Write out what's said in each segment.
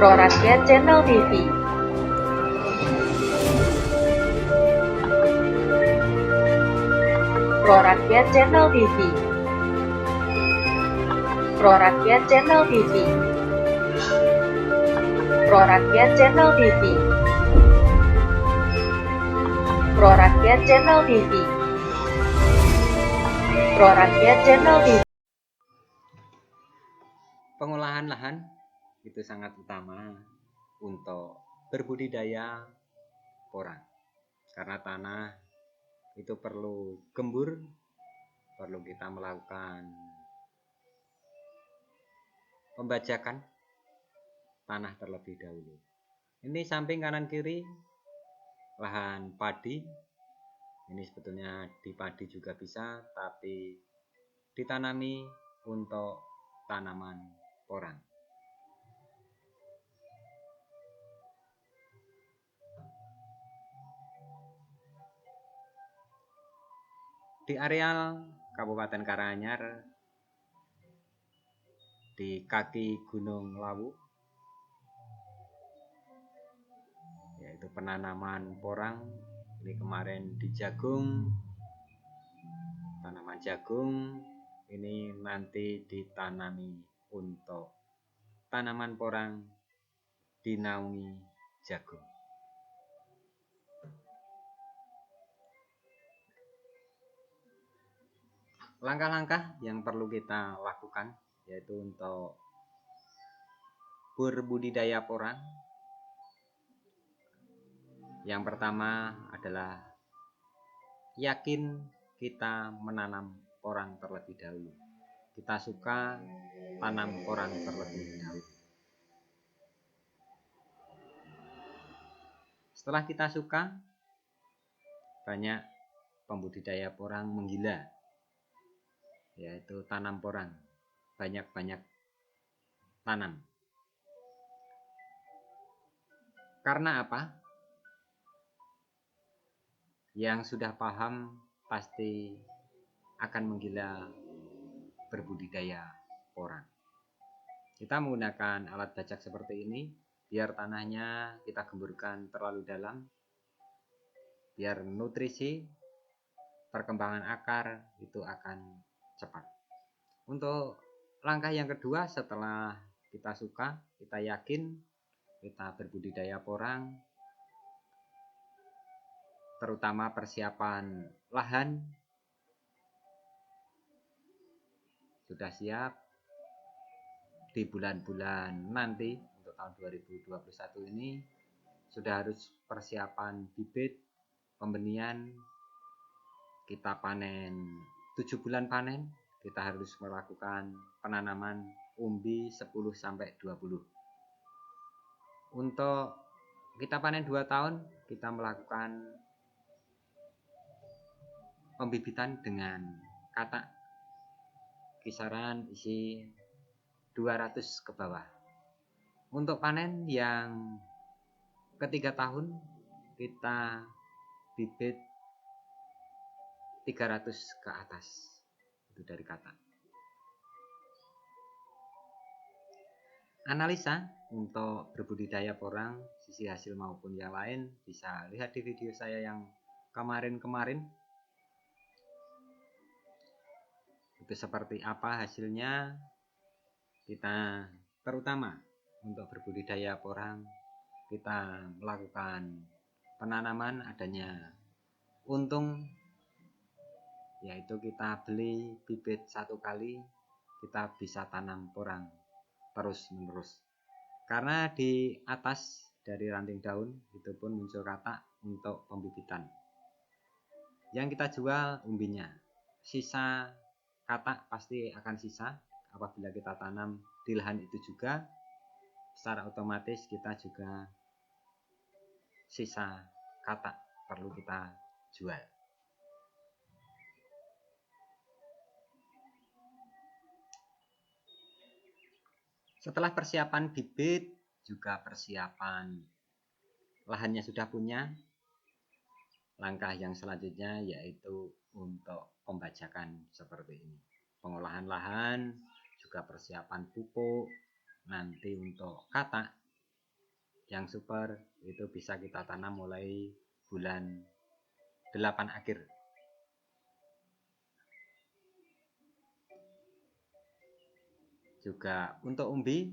Pro Rakyat Channel TV. Pro Rakyat Channel TV. Pro Rakyat Channel TV. Pro Rakyat Channel TV. Pro Rakyat Channel TV. Pro Rakyat Channel TV. Pengolahan lahan itu sangat utama untuk berbudidaya porang, karena tanah itu perlu gembur, perlu kita melakukan pembajakan tanah terlebih dahulu. Ini samping kanan kiri lahan padi, ini sebetulnya di padi juga bisa, tapi ditanami untuk tanaman porang. Di areal Kabupaten Karanganyar, di kaki Gunung Lawu, yaitu penanaman porang. Ini kemarin di jagung, tanaman jagung ini nanti ditanami untuk tanaman porang dinaungi jagung. Langkah-langkah yang perlu kita lakukan yaitu untuk berbudidaya porang. Yang pertama adalah yakin kita menanam porang terlebih dahulu. Kita suka tanam porang terlebih dahulu. Setelah kita suka, banyak pembudidaya porang menggila, yaitu tanam porang, banyak-banyak tanam. Karena apa? Yang sudah paham pasti akan menggila berbudidaya porang. Kita menggunakan alat bajak seperti ini biar tanahnya kita gemburkan terlalu dalam, biar nutrisi perkembangan akar itu akan cepat. Untuk langkah yang kedua, setelah kita suka, kita yakin kita berbudidaya porang, terutama persiapan lahan sudah siap. Di bulan-bulan nanti untuk tahun 2021 ini sudah harus persiapan bibit, pembenihan. Kita panen 7 bulan panen, kita harus melakukan penanaman umbi 10-20. Untuk kita panen 2 tahun, kita melakukan pembibitan dengan katak kisaran isi 200 ke bawah. Untuk panen yang ketiga tahun, kita bibit 300 ke atas, itu dari katak. Analisa untuk berbudidaya porang, sisi hasil maupun yang lain bisa lihat di video saya yang kemarin-kemarin. Itu seperti apa hasilnya. Kita terutama untuk berbudidaya porang, kita melakukan penanaman adanya untung, yaitu kita beli bibit 1 kali, kita bisa tanam porang terus menerus. Karena di atas dari ranting daun itu pun muncul katak untuk pembibitan. Yang kita jual umbinya, sisa katak pasti akan sisa apabila kita tanam di lahan itu juga. Secara otomatis kita juga sisa katak perlu kita jual. Setelah persiapan bibit, juga persiapan lahannya sudah punya, langkah yang selanjutnya yaitu untuk pembajakan seperti ini. Pengolahan lahan, juga persiapan pupuk, nanti untuk katak yang super itu bisa kita tanam mulai bulan 8 akhir. Juga untuk umbi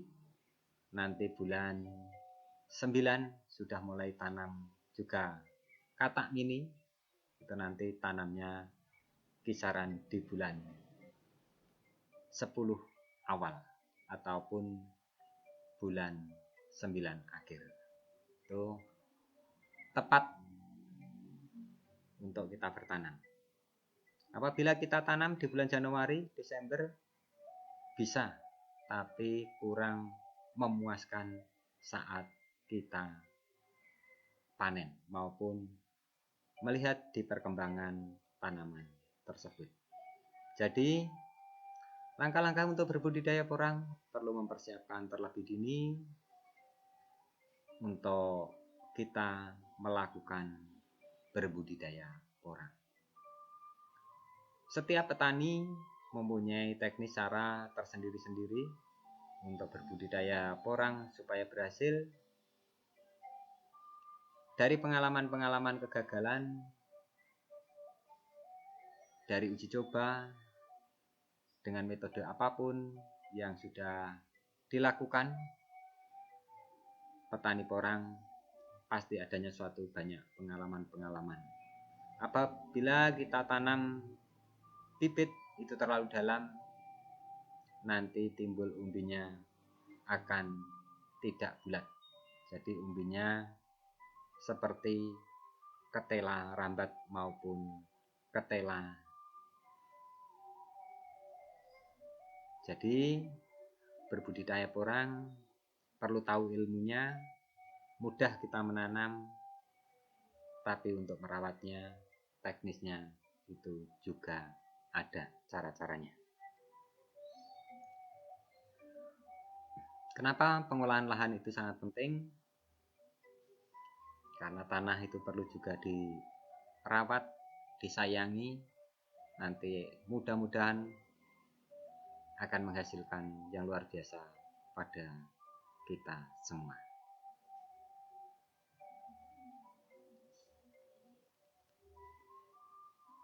nanti bulan 9 sudah mulai tanam juga katak mini, itu nanti tanamnya kisaran di bulan 10 awal ataupun bulan 9 akhir. Itu tepat untuk kita bertanam. Apabila kita tanam di bulan Januari, Desember bisa, tapi kurang memuaskan saat kita panen maupun melihat di perkembangan tanaman tersebut. Jadi langkah-langkah untuk berbudidaya porang perlu mempersiapkan terlebih dini untuk kita melakukan berbudidaya porang. Setiap petani mempunyai teknis cara tersendiri-sendiri untuk berbudidaya porang supaya berhasil. Dari pengalaman-pengalaman kegagalan, dari uji coba, dengan metode apapun yang sudah dilakukan, petani porang pasti adanya suatu banyak pengalaman-pengalaman. Apabila kita tanam bibit itu terlalu dalam, nanti timbul umbinya akan tidak bulat. Jadi umbinya seperti ketela rambat maupun ketela. Jadi berbudidaya porang perlu tahu ilmunya, mudah kita menanam, tapi untuk merawatnya, teknisnya itu juga ada cara-caranya. Kenapa pengolahan lahan itu sangat penting? Karena tanah itu perlu juga dirawat, disayangi, nanti mudah-mudahan akan menghasilkan yang luar biasa pada kita semua.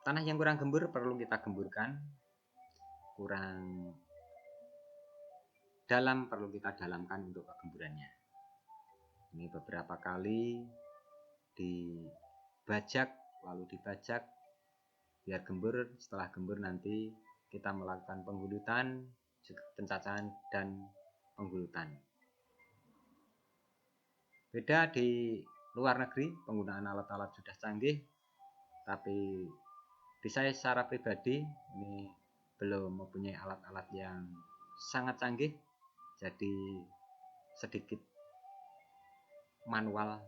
Tanah yang kurang gembur perlu kita gemburkan, kurang dalam perlu kita dalamkan untuk kegemburannya. Ini beberapa kali dibajak, lalu dibajak biar gembur. Setelah gembur nanti kita melakukan penghulutan, pencacahan dan penghulutan. Beda di luar negeri, penggunaan alat-alat sudah canggih, tapi di saya secara pribadi ini belum mempunyai alat-alat yang sangat canggih, jadi sedikit manual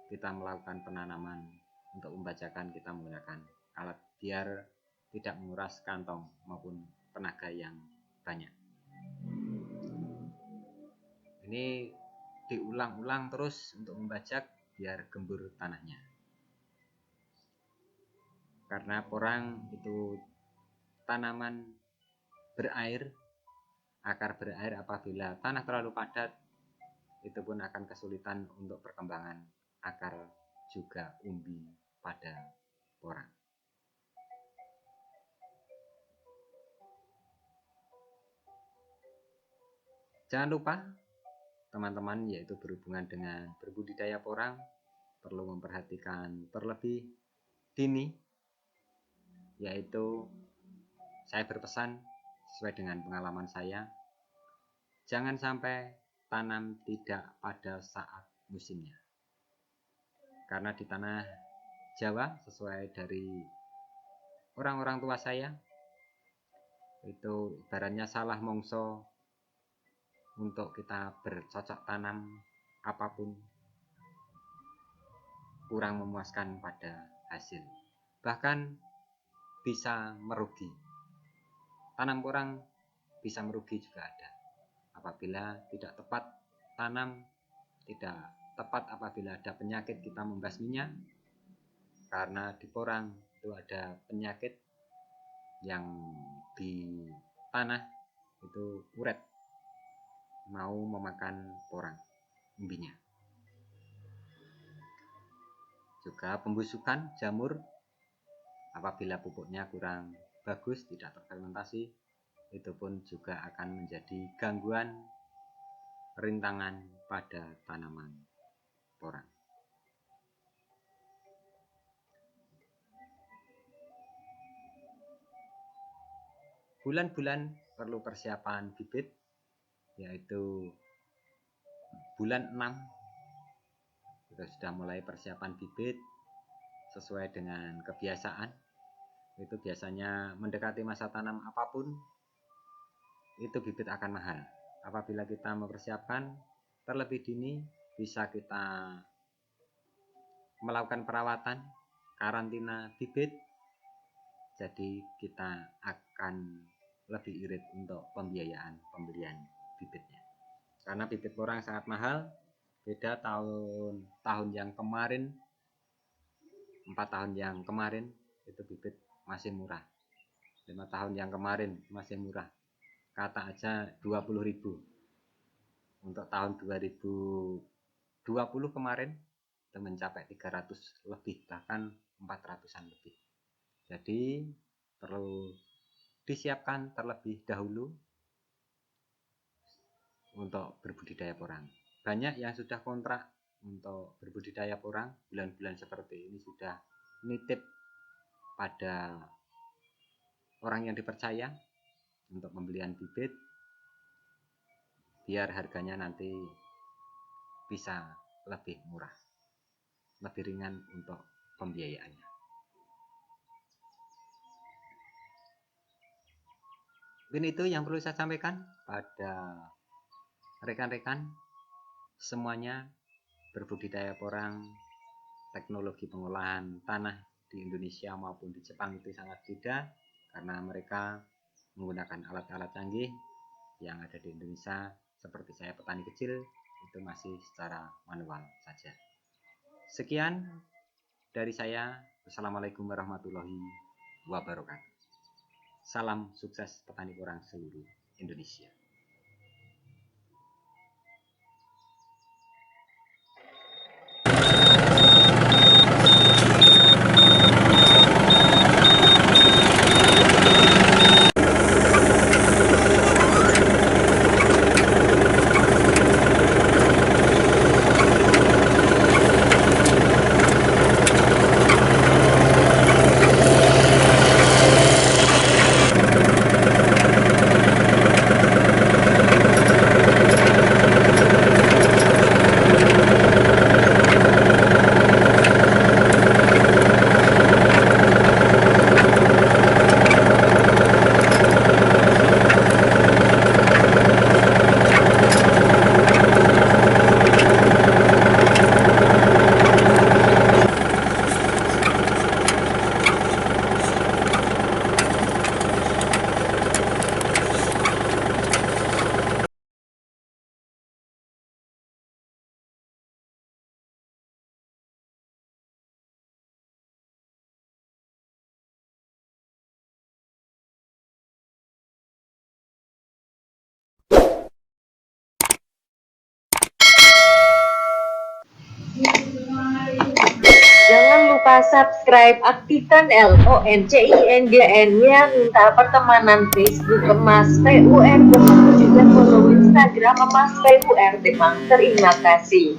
kita melakukan penanaman. Untuk membacakan kita menggunakan alat biar tidak menguras kantong maupun tenaga yang banyak. Ini diulang-ulang terus untuk membajak biar gembur tanahnya. Karena porang itu tanaman berair, akar berair. Apabila tanah terlalu padat, itu pun akan kesulitan untuk perkembangan akar juga umbi pada porang. Jangan lupa teman-teman, yaitu berhubungan dengan berbudidaya porang perlu memperhatikan terlebih dini, yaitu saya berpesan sesuai dengan pengalaman saya, jangan sampai tanam tidak pada saat musimnya. Karena di tanah Jawa, sesuai dari orang-orang tua saya, itu ibaratnya salah mongso untuk kita bercocok tanam apapun kurang memuaskan pada hasil, bahkan bisa merugi. Tanam porang bisa merugi juga ada apabila tidak tepat tanam, tidak tepat apabila ada penyakit kita membasminya. Karena di porang itu ada penyakit yang di tanah itu uret, mau memakan porang umbinya. Juga pembusukan jamur apabila pupuknya kurang bagus, tidak terfermentasi, itu pun juga akan menjadi gangguan rintangan pada tanaman porang. Bulan-bulan perlu persiapan bibit, yaitu bulan 6 kita sudah mulai persiapan bibit sesuai dengan kebiasaan. Itu biasanya mendekati masa tanam apapun, itu bibit akan mahal. Apabila kita mempersiapkan terlebih dini, bisa kita melakukan perawatan karantina bibit, jadi kita akan lebih irit untuk pembiayaan pembelian bibitnya. Karena bibit porang sangat mahal, beda tahun yang kemarin, 4 tahun yang kemarin itu bibit masih murah, 5 tahun yang kemarin masih murah, kata aja 20.000. Untuk tahun 2020 kemarin itu mencapai 300 lebih, bahkan 400-an lebih. Jadi perlu disiapkan terlebih dahulu untuk berbudidaya porang. Banyak yang sudah kontrak untuk berbudidaya porang, bulan-bulan seperti ini sudah nitip pada orang yang dipercaya untuk pembelian bibit, biar harganya nanti bisa lebih murah, lebih ringan untuk pembiayaannya. Mungkin itu yang perlu saya sampaikan pada rekan-rekan semuanya. Berbudidaya porang, teknologi pengolahan tanah di Indonesia maupun di Jepang itu sangat beda, karena mereka menggunakan alat-alat canggih. Yang ada di Indonesia seperti saya petani kecil itu masih secara manual saja. Sekian dari saya. Wassalamualaikum warahmatullahi wabarakatuh. Salam sukses petani porang seluruh Indonesia. Jangan lupa subscribe, aktifkan lonceng-nya, minta pertemanan Facebook Emas PUR Demang, juga follow Instagram Emas PUR Demang. Terima kasih.